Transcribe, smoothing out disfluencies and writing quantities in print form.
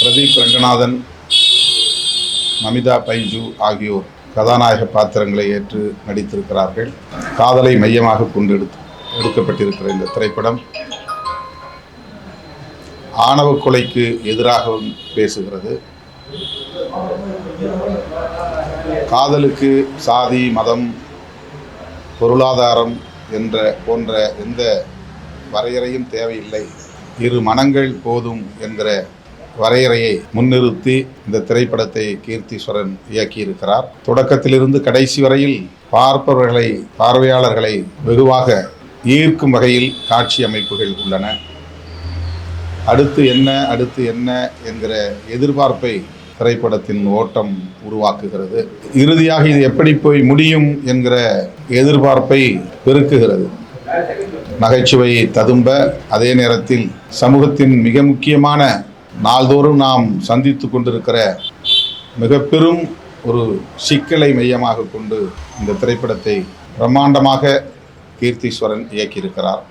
பிரதீப் ரங்கநாதன், நமிதா பைஜு ஆகியோர் கதாநாயக பாத்திரங்களை ஏற்று நடித்திருக்கிறார்கள். காதலை மையமாக கொண்டு எடுக்கப்பட்டிருக்கிற இந்த திரைப்படம் ஆணவ கொலைக்கு எதிராகவும் பேசுகிறது. காதலுக்கு சாதி, மதம், பொருளாதாரம் போன்ற எந்த வரையறையும் தேவையில்லை, இரு மனங்கள் போதும் என்கிற வரையறையை முன்னிறுத்தி இந்த திரைப்படத்தை கீர்த்தீஸ்வரன் இயக்கியிருக்கிறார். தொடக்கத்திலிருந்து கடைசி வரையில் பார்வையாளர்களை வெகுவாக ஈர்க்கும் வகையில் காட்சி அமைப்புகள் உள்ளன. அடுத்து என்ன என்கிற எதிர்பார்ப்பை திரைப்படத்தின் ஓட்டம் உருவாக்குகிறது. இறுதியாக இது எப்படி போய் முடியும் என்கிற எதிர்பார்ப்பை பெருக்குகிறது. நகைச்சுவையை ததும்ப, அதே நேரத்தில் சமூகத்தின் மிக முக்கியமான, நாள்தோறும் நாம் சந்தித்து கொண்டிருக்கிற மிக பெரும் ஒரு சிக்கலை மையமாக கொண்டு இந்த திரைப்படத்தை பிரம்மாண்டமாக கீர்த்தீஸ்வரன் இயக்கியிருக்கிறார்.